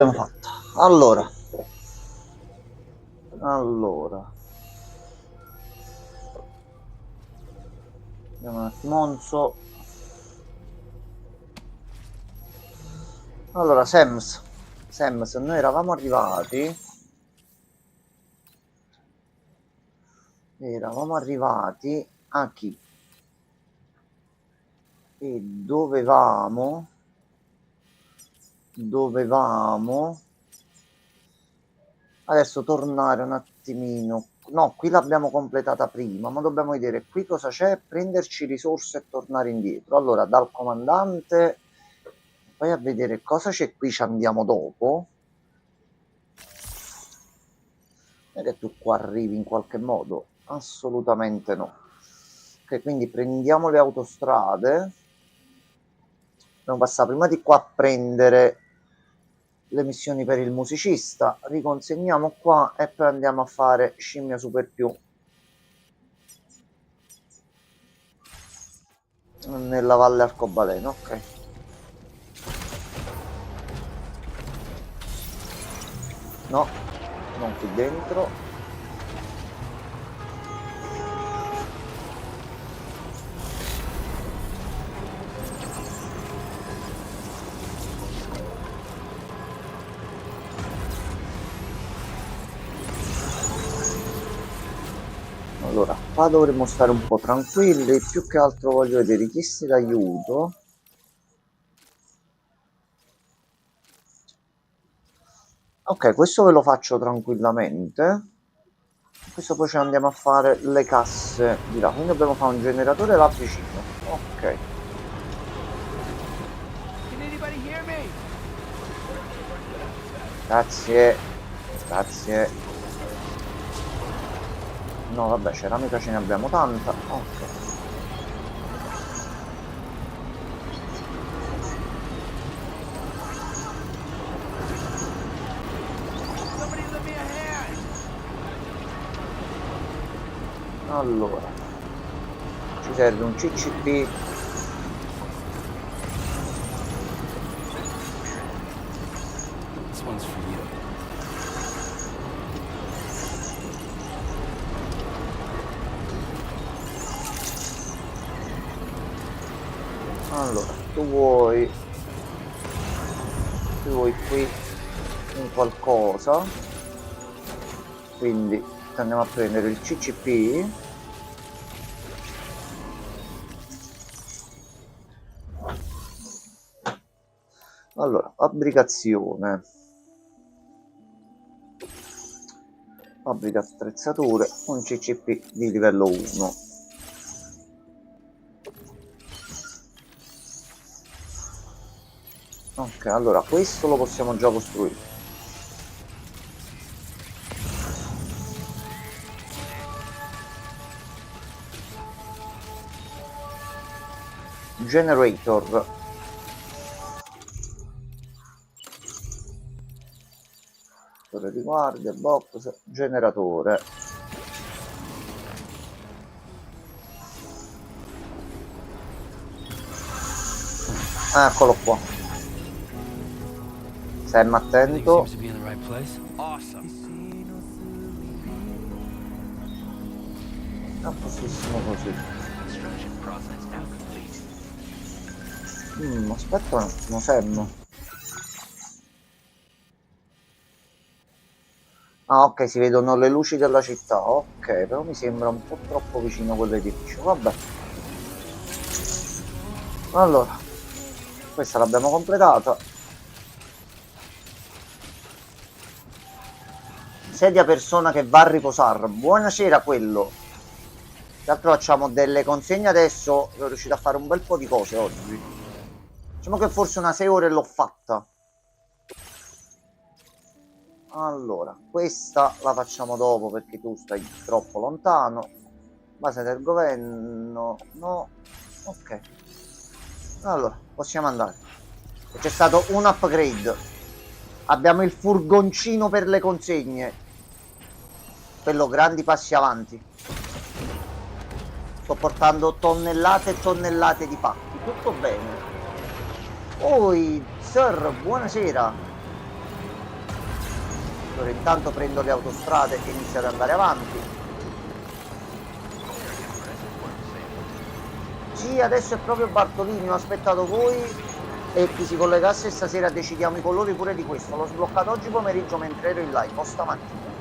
Abbiamo fatto. Allora. Vediamo un attimo. Allora, Sems, noi eravamo arrivati a chi? E dovevamo adesso tornare un attimino. No, qui l'abbiamo completata prima, ma dobbiamo vedere qui cosa c'è, prenderci risorse e tornare indietro. Allora, dal comandante, poi a vedere cosa c'è qui, ci andiamo dopo. Non è che tu qua arrivi in qualche modo? Assolutamente no. Ok, quindi prendiamo le autostrade. Dobbiamo passare prima di qua a prendere le missioni per il musicista, riconsegniamo qua e poi andiamo a fare scimmia super più nella valle arcobaleno. Ok, no, non qui dentro. Allora, qua dovremmo stare un po' tranquilli, più che altro voglio vedere richieste d'aiuto. Ok, questo ve lo faccio tranquillamente. Questo poi ci andiamo a fare le casse di là, quindi dobbiamo fare un generatore là vicino. Ok. Grazie. No, vabbè, ceramica ce ne abbiamo tanta. Ok. Allora, ci serve un CCP. Allora, tu vuoi qui un qualcosa, quindi andiamo a prendere il CCP. Allora, fabbrica attrezzature, un CCP di livello 1. Ok, allora questo lo possiamo già costruire. Generator. Torre di guardia, box, generatore. Eccolo qua. Sam, attento. A postissimo così. Aspetta un attimo, Sam. Ah, ok, si vedono le luci della città. Ok, però mi sembra un po' troppo vicino a quell'edificio. Vabbè. Allora, questa l'abbiamo completata. Sedia persona che va a riposare. Buonasera quello. Tra l'altro facciamo delle consegne adesso. Sono riuscito a fare un bel po' di cose oggi. Diciamo che forse una 6 ore l'ho fatta. Allora, questa la facciamo dopo perché tu stai troppo lontano. Base del governo, no. Ok. Allora, possiamo andare. C'è stato un upgrade. Abbiamo il furgoncino per le consegne. Quello grandi passi avanti. Sto portando tonnellate e tonnellate di pacchi. Tutto bene. Oi, sir, buonasera. Allora intanto prendo le autostrade e inizio ad andare avanti. Sì, adesso è proprio Bartolini, ho aspettato voi e chi si collegasse stasera decidiamo i colori pure di questo. L'ho sbloccato oggi pomeriggio mentre ero in live, o stamattina.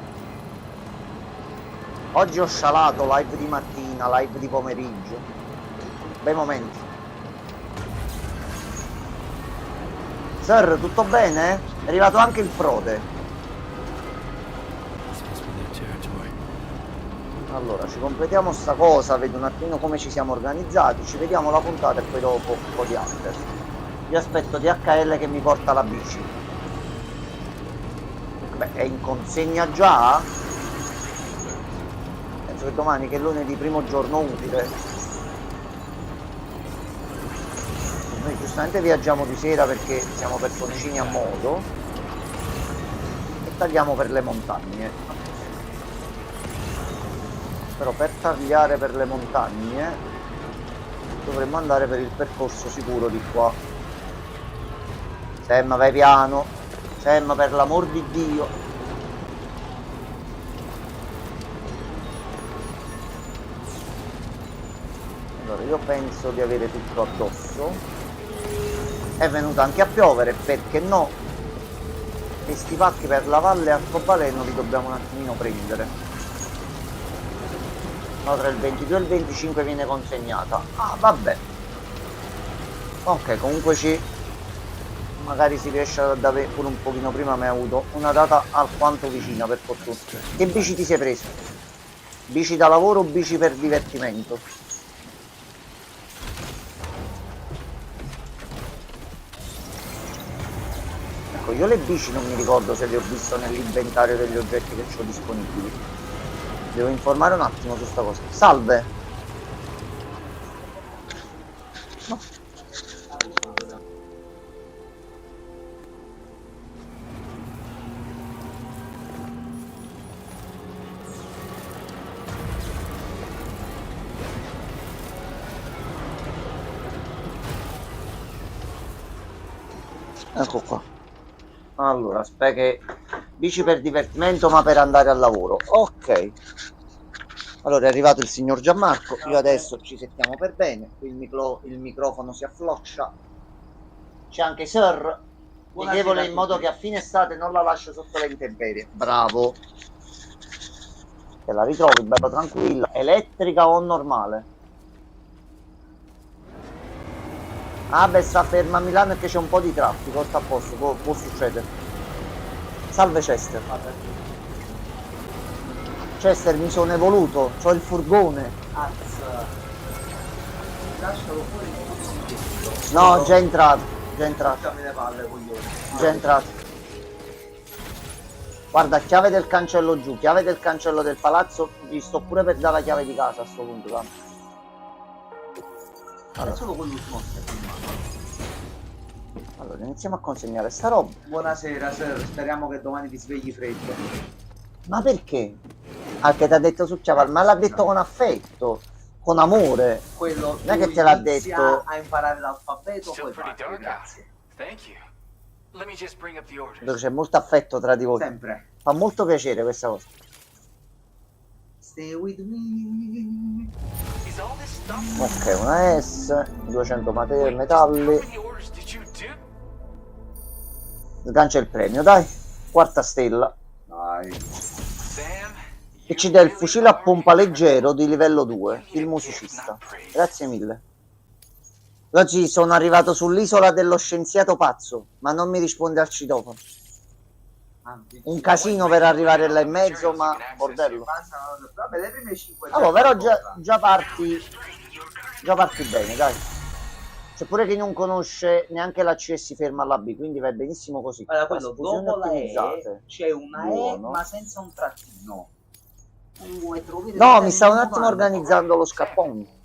Oggi ho scialato live di mattina, live di pomeriggio. Bei momenti. Sir, tutto bene? È arrivato anche il prode. Allora, ci completiamo sta cosa, vedo un attimo come ci siamo organizzati, ci vediamo la puntata e poi dopo un po' di after. Io aspetto DHL che mi porta la bici. Beh, è in consegna già? Penso che domani, che è lunedì, primo giorno utile. Noi giustamente viaggiamo di sera perché siamo personcini a modo e tagliamo per le montagne. Però per tagliare per le montagne dovremmo andare per il percorso sicuro di qua. Sem, vai piano. Sem, per l'amor di Dio. Allora, io penso di avere tutto addosso. È venuto anche a piovere, perché no? Questi pacchi per la valle arcobaleno li dobbiamo un attimino prendere. No, tra il 22 e il 25 viene consegnata. Ah, vabbè. Ok, comunque magari si riesce ad avere pure un pochino prima, ma hai avuto una data alquanto vicina, per fortuna. Che bici ti sei preso? Bici da lavoro o bici per divertimento? Ecco, io le bici non mi ricordo se le ho viste nell'inventario degli oggetti che ho disponibili. Devo informare un attimo su sta cosa. Salve! No. Ecco qua. Allora, aspetta che... Bici per divertimento ma per andare al lavoro. Ok. Allora è arrivato il signor Gianmarco, io adesso ci settiamo per bene, il microfono si affloscia, c'è anche Sir, amichevole in modo che a fine estate non la lascio sotto le intemperie. Bravo. Te la ritrovi, bella tranquilla, elettrica o normale? Ah beh, sta ferma a Milano e che c'è un po' di traffico, sta a posto, può succedere. Salve Chester. Chester, mi sono evoluto, c'ho il furgone. Lascialo fuori. No, già entrato, già entrato. Lasciami le palle, coglione. Già entrato. Guarda, chiave del cancello giù, chiave del cancello del palazzo, gli sto pure per dare la chiave di casa a sto punto, va. Allora. È solo quell'ultimo step in mano. Allora, iniziamo a consegnare sta roba. Buonasera, sir. Speriamo che domani ti svegli freddo. Ma perché? Ah, che ti ha detto su chiave, ma l'ha detto con affetto, con amore. Quello non è che te l'ha detto a imparare l'alfabeto, poi parte, grazie. dove c'è molto affetto tra di voi. Sempre. Fa molto piacere questa cosa. Stay with me. Ok, una S, 200 metalli. Sgancia il premio, dai. Quarta stella. Dai. E ci dà il fucile a pompa leggero di livello 2, il musicista. Grazie mille. Oggi sono arrivato sull'isola dello scienziato pazzo, ma non mi risponde al citofono. Un casino per arrivare là in mezzo, ma bordello. Vabbè, le prime 5. Allora, però già parti bene, dai. C'è pure chi non conosce neanche la C e si ferma alla B, quindi va benissimo così. Allora, quello dopo la E c'è una buono. E ma senza un trattino. No, mi stavo un attimo organizzando lo scappone.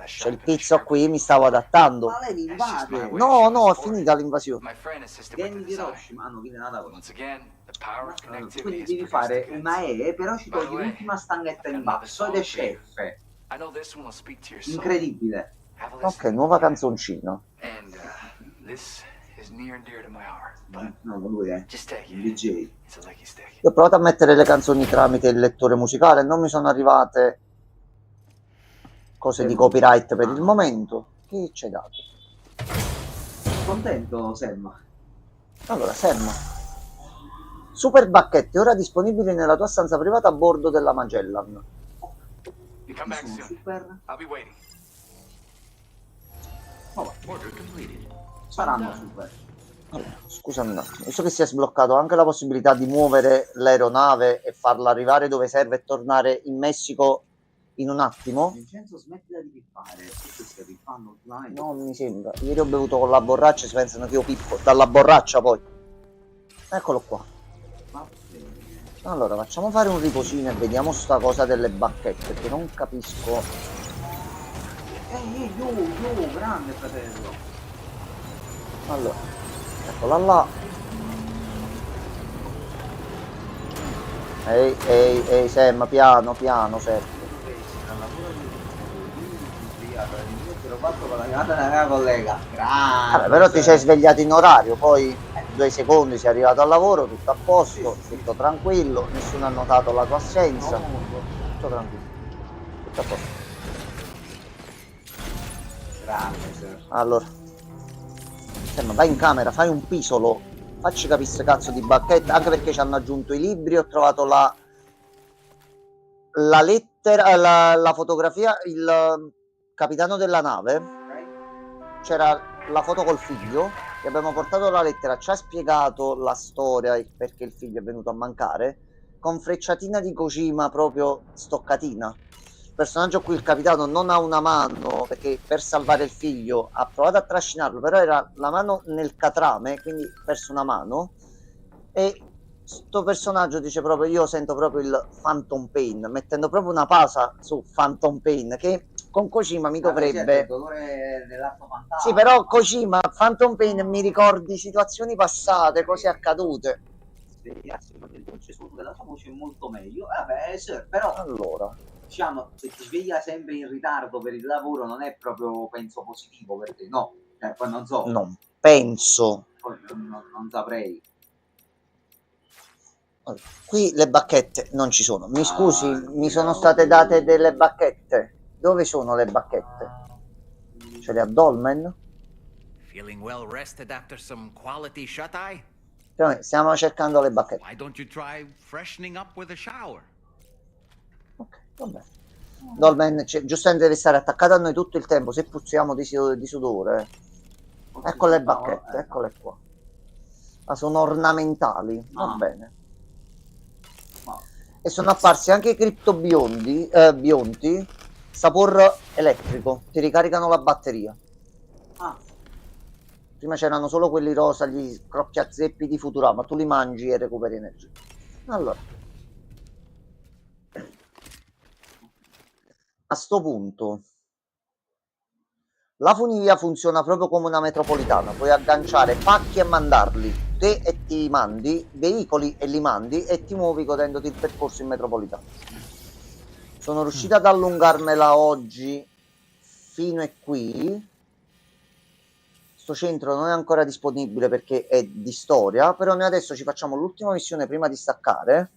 C'è il tizio qui, mi stavo adattando. Ma lei mi invade. No, è finita l'invasione. Vieni di Hiroshima, non viene nada così. Quindi devi fare una E, però ci togli l'ultima stanghetta in basso ed esce F. Incredibile. Ok, nuova canzoncina. No, lui è il DJ. Io ho provato a mettere le canzoni tramite il lettore musicale, non mi sono arrivate cose di copyright per il momento. Che c'è dato? Contento, Selma? Allora, Sam, super bacchette ora disponibili nella tua stanza privata a bordo della Magellan. Sono super. Oh, saranno super. Allora, scusami un attimo, visto che si è sbloccato anche la possibilità di muovere l'aeronave e farla arrivare dove serve e tornare in Messico in un attimo. Vincenzo, smettila di pippare. Tutti stai pippando online. Non mi sembra. Ieri ho bevuto con la borraccia e si pensano che io pippo. Dalla borraccia poi. Eccolo qua. Allora, facciamo fare un riposino e vediamo sta cosa delle bacchette, perché non capisco. Io, grande fratello. Allora, eccola là. Ehi, Sam, piano, Sergio. L'ho fatto con la chiamata della mia collega. Vabbè, però ti sei svegliato in orario, poi 2 secondi sei arrivato al lavoro, tutto a posto, tutto tranquillo, nessuno ha notato la tua assenza, tutto tranquillo, tutto a posto. Grande, sir. Allora, Sam, vai in camera, fai un pisolo, facci capire sto cazzo di bacchetta, anche perché ci hanno aggiunto i libri, ho trovato la lettera, la fotografia, il capitano della nave, c'era la foto col figlio, gli abbiamo portato la lettera, ci ha spiegato la storia e perché il figlio è venuto a mancare, con frecciatina di Kojima proprio stoccatina. Il personaggio qui, il capitano, non ha una mano, perché per salvare il figlio ha provato a trascinarlo, però era la mano nel catrame, quindi ha perso una mano, e sto personaggio dice proprio, io sento proprio il Phantom Pain, mettendo proprio una pausa su Phantom Pain, che con Kojima mi dovrebbe... Il dolore dell'atto fantasma. Sì, però Kojima, Phantom Pain mi ricordi situazioni passate, cose accadute. Il dolce suono della sua voce è molto meglio. Vabbè, sir, però Allora, diciamo, se ti sveglia sempre in ritardo per il lavoro non è proprio, penso, positivo per te, no? Poi non so. non penso. Poi non saprei. Allora, qui le bacchette non ci sono. Mi scusi, mi sono state date delle bacchette. Dove sono le bacchette? Ce le ha Dolmen? Feeling well rested after some quality shut-eye? Stiamo cercando le bacchette. Why don't you try freshening up with a shower? Ok, vabbè. Dolmen, giustamente deve stare attaccato a noi tutto il tempo, se puzziamo di sudore. Ecco le bacchette, eccole qua. Ma sono ornamentali, va bene. E sono apparsi anche i criptobionti, bionti, sapor elettrico, ti ricaricano la batteria. Prima c'erano solo quelli rosa, gli crocchiazeppi di Futurama, tu li mangi e recuperi energia. Allora, a sto punto, la funivia funziona proprio come una metropolitana, puoi agganciare pacchi e mandarli, te e ti mandi, veicoli e li mandi e ti muovi godendoti il percorso in metropolitana. Sono riuscito ad allungarmela oggi fino a qui. Sto centro non è ancora disponibile perché è di storia, però noi adesso ci facciamo l'ultima missione prima di staccare.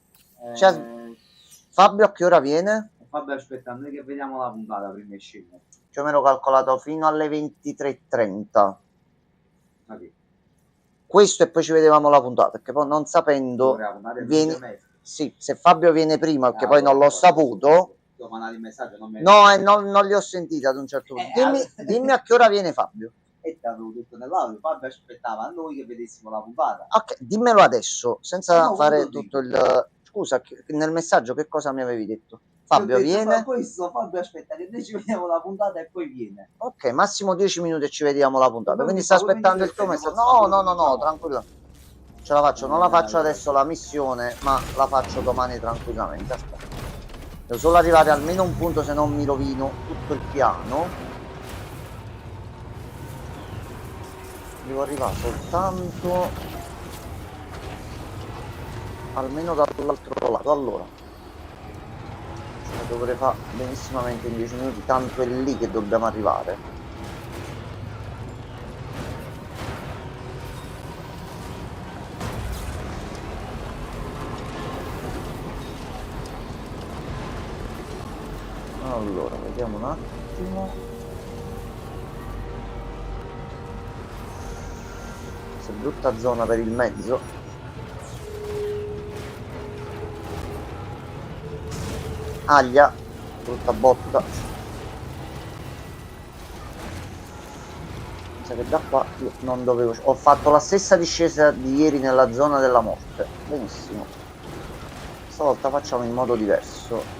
Fabio a che ora viene? Fabio, aspetta, noi che vediamo la puntata prima di scendere. Cioè me l'ho calcolato fino alle 23:30. Okay. Questo e poi ci vedevamo la puntata, perché poi non sapendo sì, se Fabio viene prima, perché poi non l'ho saputo. Non li ho sentiti ad un certo punto. Dimmi a che ora viene Fabio. E ti avevo detto nell'audio, Fabio aspettava a noi che vedessimo la puntata. Ok, dimmelo adesso, senza fare tutto il... Scusa, nel messaggio che cosa mi avevi detto? Fabio viene? Questo Fabio aspetta che noi ci vediamo la puntata e poi viene. Ok, massimo 10 minuti e ci vediamo la puntata. Quindi sta aspettando il tuo messaggio. No, tranquillo. Ce la faccio, non la faccio adesso la missione, ma la faccio domani tranquillamente. Aspetta. Devo solo arrivare almeno a un punto, se non mi rovino tutto il piano. Devo arrivare soltanto almeno dall'altro lato. Allora, dovrei fare benissimamente in 10 minuti, tanto è lì che dobbiamo arrivare. Allora, vediamo un attimo. Questa è brutta zona per il mezzo. Aglia, brutta botta. Pensa che da qua io non dovevo... Ho fatto la stessa discesa di ieri nella zona della morte. Benissimo. Stavolta facciamo in modo diverso.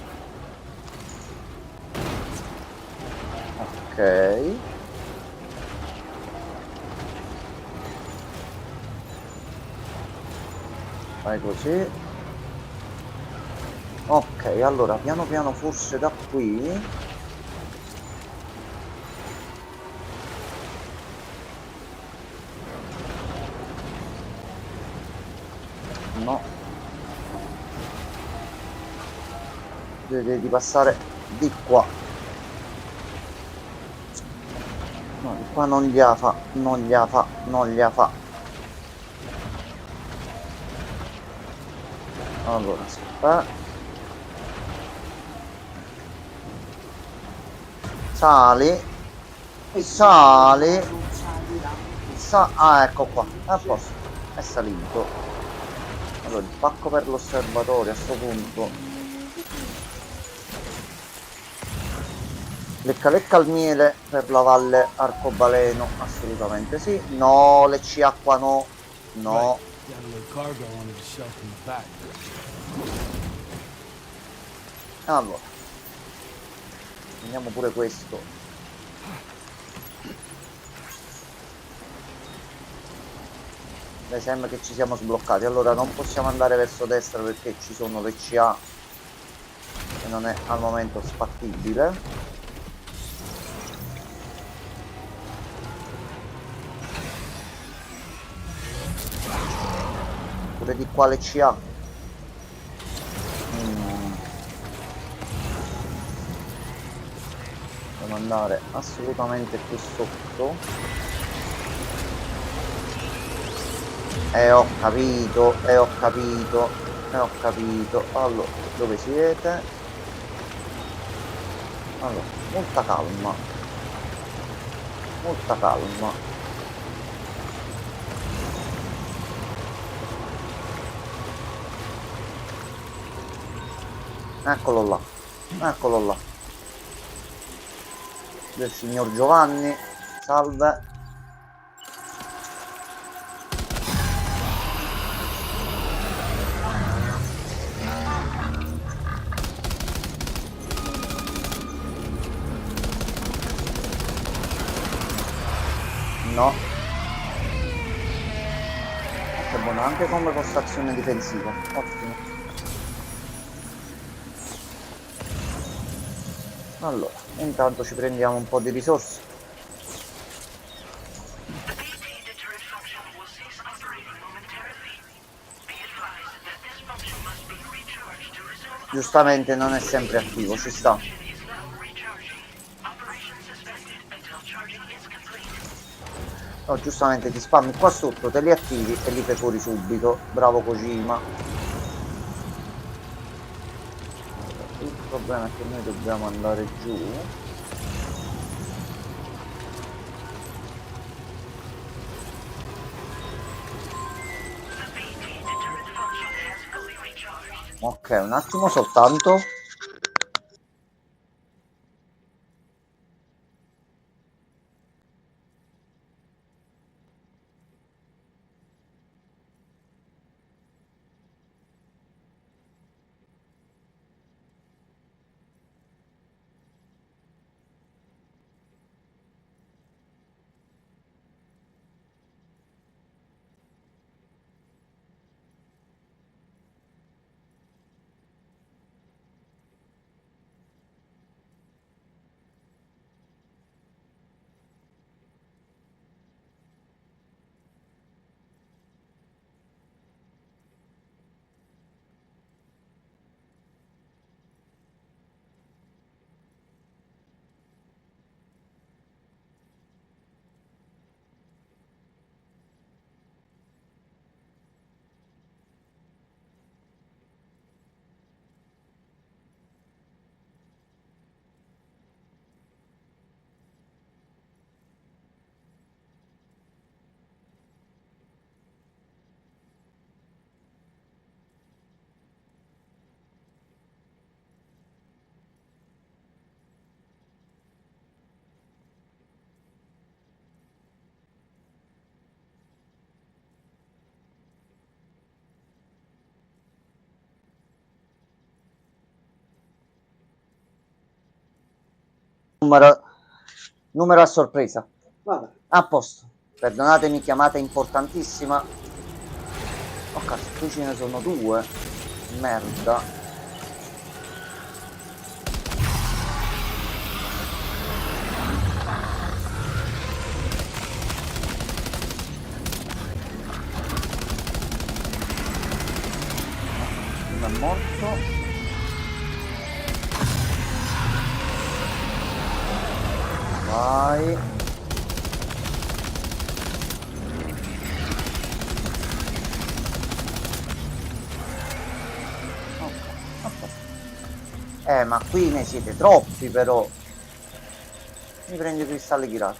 Ok. Fai così. Ok, allora piano piano forse da qui. No. Di passare di qua. No, di qua non gliela fa, non gliela fa, non gliela fa. Allora, aspetta. Sali. Sali. Ah, ecco qua. A posto. È salito. Allora, il pacco per l'osservatorio a sto punto. Lecca lecca al miele per la valle arcobaleno, assolutamente sì. No, le CA qua no. No. Allora. Prendiamo pure questo. Beh, sembra che ci siamo sbloccati. Allora non possiamo andare verso destra perché ci sono le CA e non è al momento fattibile. Pure di qua le CA. Dobbiamo andare assolutamente più sotto. Ho capito, ho capito, ho capito. Allora, dove siete? Allora, molta calma. Molta calma. Eccolo là. Eccolo là. Del signor Giovanni. Salve. No. Che buono, anche come postazione difensiva. Ottimo. Allora, intanto ci prendiamo un po' di risorse. Giustamente non è sempre attivo, ci sta. No, giustamente ti spammi qua sotto, te li attivi e li fai fuori subito. Bravo Kojima. Il problema è che noi dobbiamo andare giù. Ok, un attimo soltanto. numero a sorpresa. Vabbè. A posto. Perdonatemi, chiamata importantissima. Oh cazzo, qui ce ne sono due. Merda. Uno è morto. Vai. Ma qui ne siete troppi però. Mi prendi i cristalli tirati.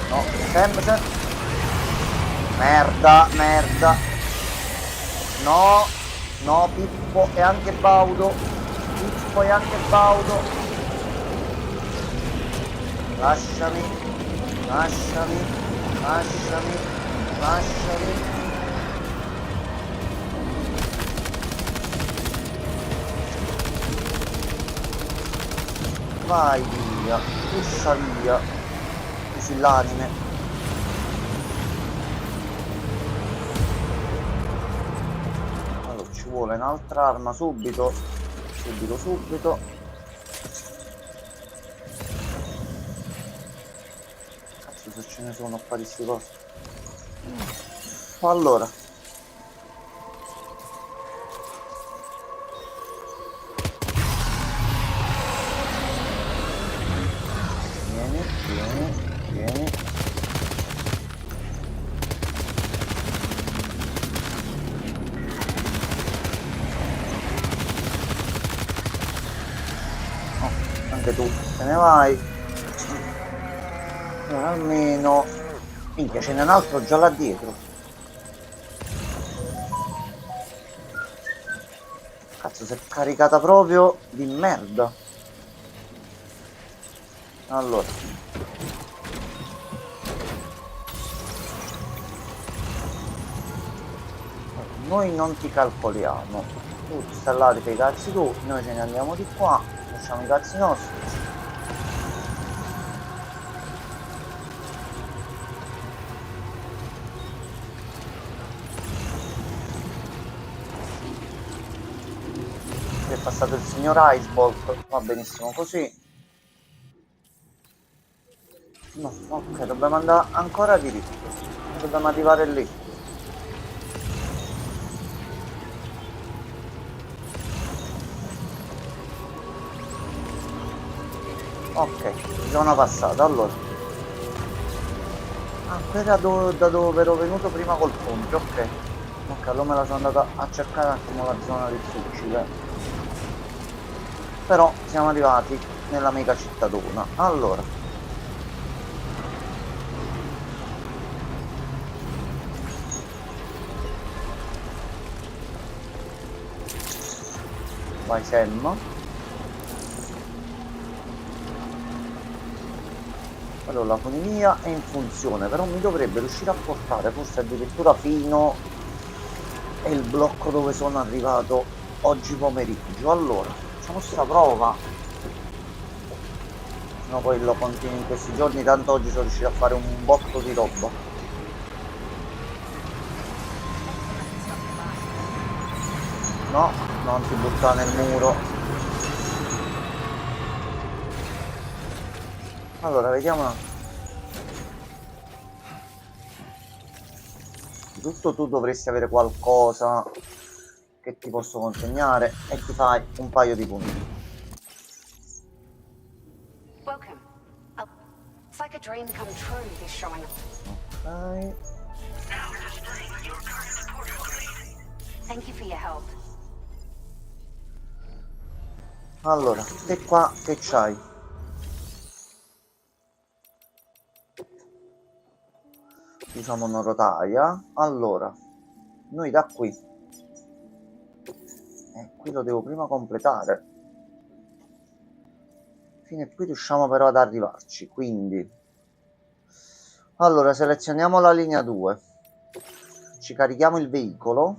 No, sempre. Merda, merda. No, no, Pippo e anche Baudo. Pippo e anche Baudo. Lasciami, lasciami, lasciami, lasciami. Vai via, puscia via. Fusillanime. Ci vuole un'altra arma subito, subito. Cazzo, se ce ne sono qua di sti cose. Allora, vieni. Anche tu te ne vai. Almeno. Minchia, ce n'è un altro già là dietro. Cazzo, si è caricata proprio di merda. Allora. Noi non ti calcoliamo. Tu stai là, ti fai i cazzi tu, noi ce ne andiamo di qua, facciamo i cazzi nostri. È passato il signor Icebolt, va benissimo così. No, ok, dobbiamo andare ancora diritto. Dobbiamo arrivare lì. Ok, zona passata, allora. Ah, quella da dove ero venuto prima col ponte, ok. Ok, allora me la sono andata a cercare un attimo la zona difficile. Però siamo arrivati nella mega cittadona. Allora. Vai Sam. Allora la funivia è in funzione, però mi dovrebbe riuscire a portare forse addirittura fino al blocco dove sono arrivato oggi pomeriggio. Allora, facciamo sta prova. No, poi lo continuo in questi giorni, tanto oggi sono riuscito a fare un botto di roba. No, non ti buttare nel muro. Allora, vediamo. Tutto tu dovresti avere qualcosa che ti posso consegnare e ti fai un paio di punti. Welcome. It's like a dream come true, this showing. Ok. Thank you for your help. Allora, te qua che c'hai? Diciamo una rotaia. Allora, noi da qui. Qui lo devo prima completare. Fino a qui riusciamo però ad arrivarci, quindi. Allora, selezioniamo la linea 2. Ci carichiamo il veicolo.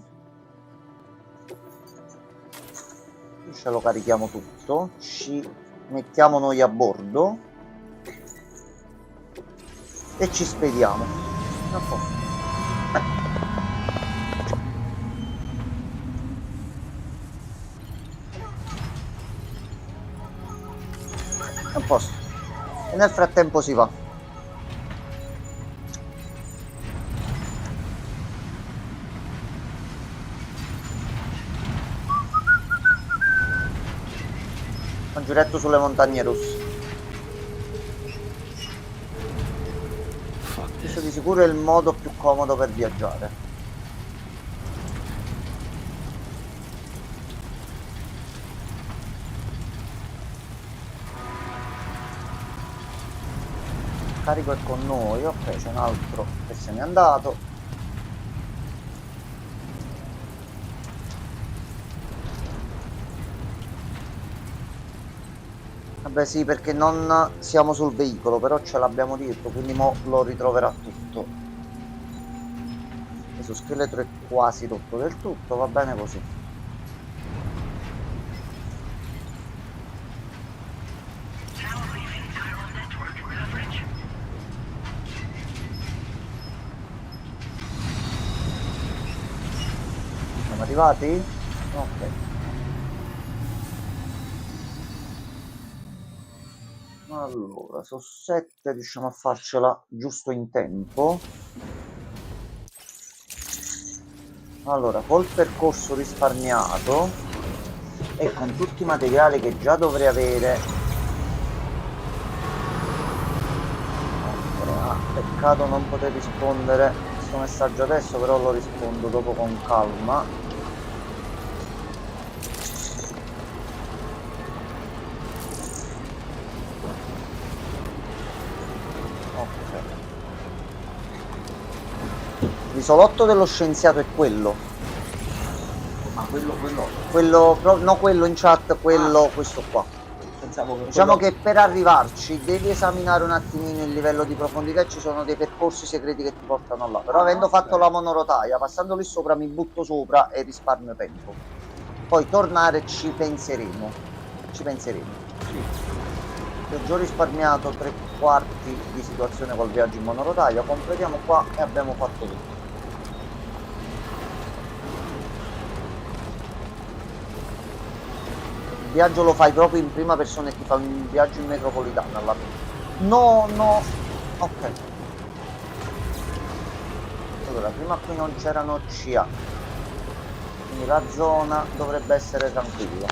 ce lo carichiamo tutto, ci mettiamo noi a bordo e ci spediamo. A posto. A posto. E nel frattempo si va. Un giretto sulle montagne russe. Questo di sicuro è il modo più comodo per viaggiare. Carico è con noi, ok, c'è un altro che se n'è andato. Vabbè sì, perché non siamo sul veicolo, però ce l'abbiamo dietro, quindi mo lo ritroverà tutto. Questo scheletro è quasi rotto del tutto, va bene così. Siamo arrivati? Ok. Allora, su 7 riusciamo a farcela giusto in tempo. Allora, col percorso risparmiato e con tutti i materiali che già dovrei avere. Peccato non poter rispondere a questo messaggio adesso, però lo rispondo dopo con calma. L'isolotto dello scienziato è quello. Ma quello. No, quello in chat, quello, questo qua. Pensavo che Diciamo quello... che per arrivarci devi esaminare un attimino il livello di profondità e ci sono dei percorsi segreti che ti portano là. Però avendo fatto la monorotaia, passando lì sopra mi butto sopra e risparmio tempo. Poi tornare ci penseremo. Sì. Ho già risparmiato 3/4 di situazione col viaggio in monorotaia. Completiamo qua e abbiamo fatto tutto. Il viaggio lo fai proprio in prima persona e ti fa un viaggio in metropolitana alla fine. No, ok. Allora, prima qui non c'erano CA, quindi la zona dovrebbe essere tranquilla.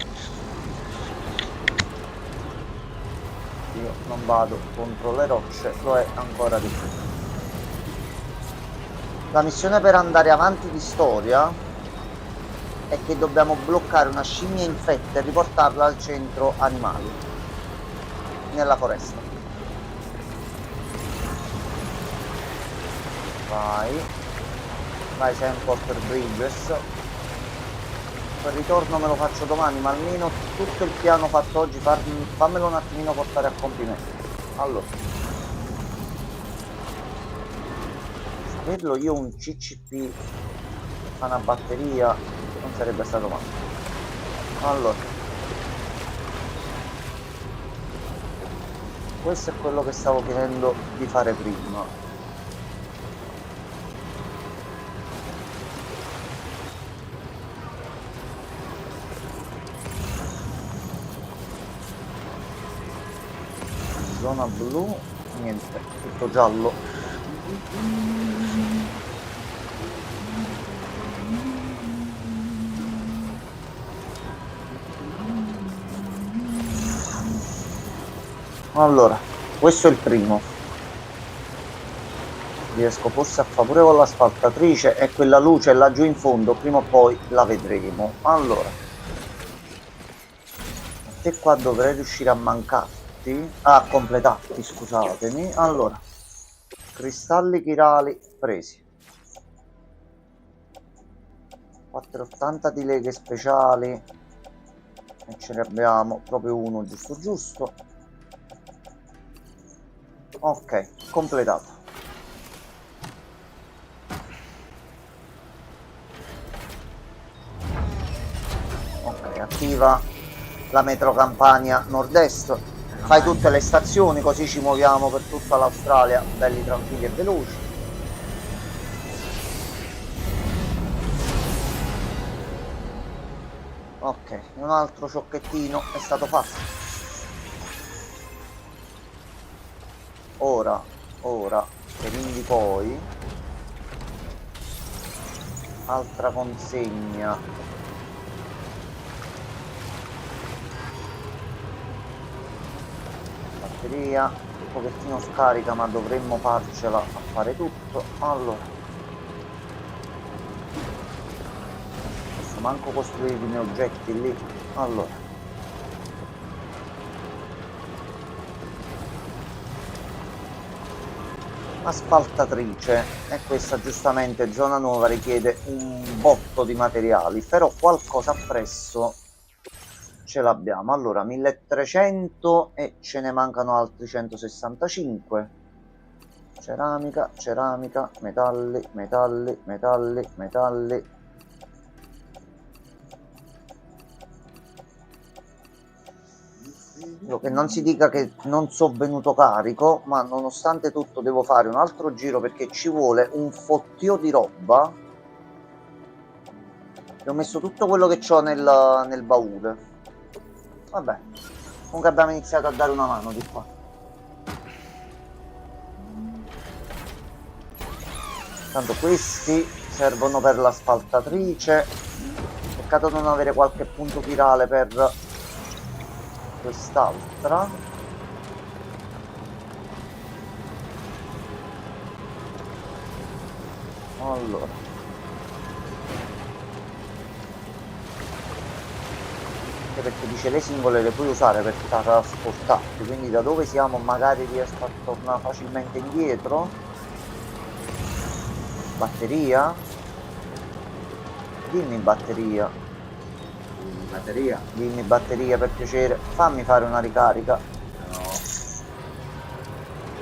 Io non vado contro le rocce, lo è ancora di più. La missione per andare avanti di storia è che dobbiamo bloccare una scimmia infetta e riportarla al centro animali nella foresta. Vai Sam Porter Bridges. Il ritorno me lo faccio domani, ma almeno tutto il piano fatto oggi fammelo un attimino portare a compimento. Allora, saperlo io un CCP fa una batteria non sarebbe stato male. Allora, questo è quello che stavo chiedendo di fare prima. Zona blu, niente, tutto giallo. Allora, questo è il primo. Riesco forse a fare pure con l'asfaltatrice e quella luce laggiù in fondo, prima o poi la vedremo. Allora, te qua dovrei riuscire a mancarti, a completarti, scusatemi. Allora, cristalli chirali presi. 480 di leghe speciali e ce ne abbiamo proprio uno giusto. Ok, completato. Ok, attiva la metro Campania nord-est, fai tutte le stazioni, così ci muoviamo per tutta l'Australia, belli tranquilli e veloci. Ok, un altro ciocchettino è stato fatto. Ora, e quindi poi altra consegna. Batteria, un pochettino scarica, ma dovremmo farcela a fare tutto. Allora, posso manco costruire i miei oggetti lì. Allora, asfaltatrice, e questa giustamente zona nuova richiede un botto di materiali, però qualcosa appresso ce l'abbiamo. Allora 1300 e ce ne mancano altri 165. Ceramica, metalli, che non si dica che non so venuto carico, ma nonostante tutto devo fare un altro giro perché ci vuole un fottio di roba. E ho messo tutto quello che ho nel baule. Vabbè, comunque abbiamo iniziato a dare una mano di qua. Tanto questi servono per l'asfaltatrice. Peccato non avere qualche punto virale per quest'altra. Allora, perché dice le singole le puoi usare per trasportarti, quindi da dove siamo magari riesco a tornare facilmente indietro. Batteria? Dimmi batteria. Batteria? Dimmi batteria per piacere, fammi fare una ricarica.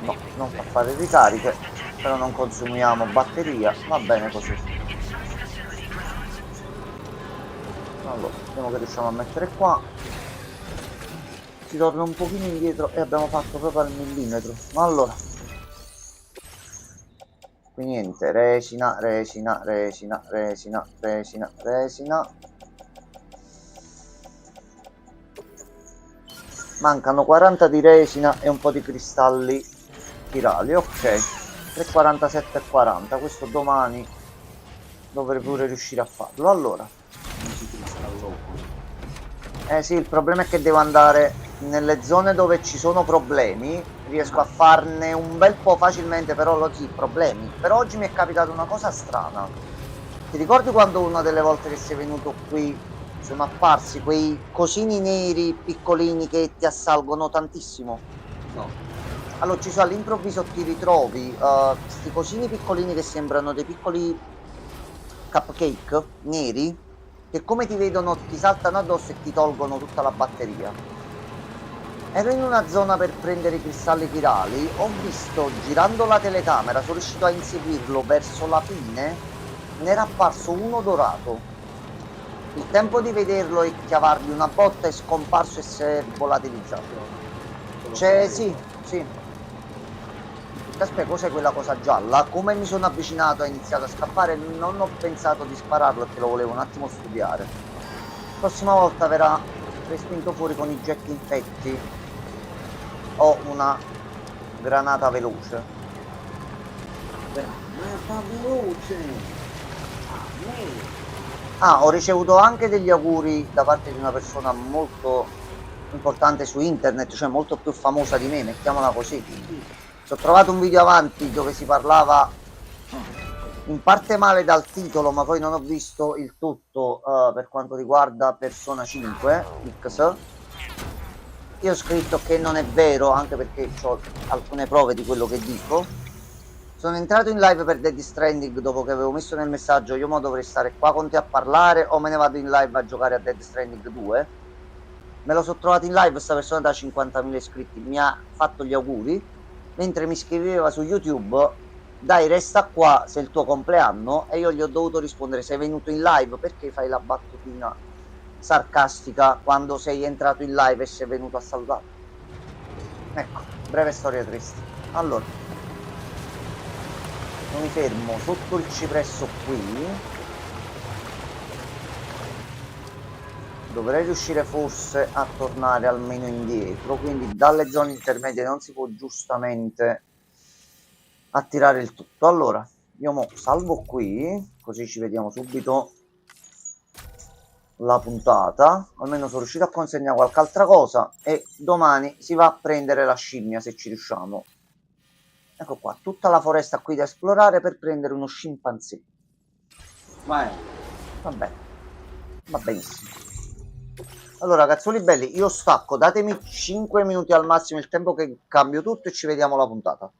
No, non fa fare ricariche, però non consumiamo batteria, va bene così. Allora, vediamo che riusciamo a mettere qua. Si torna un pochino indietro e abbiamo fatto proprio al millimetro. Ma allora, qui niente, resina. Mancano 40 di resina e un po' di cristalli chirali, ok. 3,47 e 40, questo domani dovrei pure riuscire a farlo. Allora, sì, il problema è che devo andare nelle zone dove ci sono problemi. Riesco a farne un bel po' facilmente, però sì, problemi. Però oggi mi è capitata una cosa strana. Ti ricordi quando una delle volte che sei venuto qui sono apparsi quei cosini neri piccolini che ti assalgono tantissimo? No. Allora ci sono all'improvviso ti ritrovi questi cosini piccolini che sembrano dei piccoli cupcake neri che come ti vedono ti saltano addosso e ti tolgono tutta la batteria. Ero in una zona per prendere i cristalli chirali, ho visto girando la telecamera, sono riuscito a inseguirlo verso la fine, ne era apparso uno dorato. Il tempo di vederlo e chiavargli una botta è scomparso e si è volatilizzato. C'è, sì. Aspetta, cos'è quella cosa gialla? Come mi sono avvicinato e ho iniziato a scappare, non ho pensato di spararlo perché lo volevo un attimo studiare. Prossima volta verrà respinto fuori con i jet infetti o una granata veloce. Granata veloce! Ah, ho ricevuto anche degli auguri da parte di una persona molto importante su internet, cioè molto più famosa di me, mettiamola così. Ci ho trovato un video avanti dove si parlava in parte male dal titolo, ma poi non ho visto il tutto per quanto riguarda Persona 5 X. Io ho scritto che non è vero, anche perché ho alcune prove di quello che dico. Sono entrato in live per Dead Stranding dopo che avevo messo nel messaggio io mo dovrei stare qua con te a parlare o me ne vado in live a giocare a Dead Stranding 2. Me lo sono trovato in live, questa persona da 50.000 iscritti mi ha fatto gli auguri, mentre mi scriveva su YouTube dai resta qua se è il tuo compleanno, e io gli ho dovuto rispondere sei venuto in live perché fai la battutina sarcastica quando sei entrato in live e sei venuto a salutare. Ecco, breve storia triste. Allora, io mi fermo sotto il cipresso qui. Dovrei riuscire forse a tornare almeno indietro, quindi dalle zone intermedie non si può giustamente attirare il tutto. Allora, io mo salvo qui, così ci vediamo subito la puntata, almeno sono riuscito a consegnare qualche altra cosa e domani si va a prendere la scimmia se ci riusciamo. Ecco qua, tutta la foresta qui da esplorare per prendere uno scimpanzé. Vai. Va bene, va benissimo. Allora, cazzoli belli, io stacco, datemi 5 minuti al massimo il tempo che cambio tutto e ci vediamo la puntata.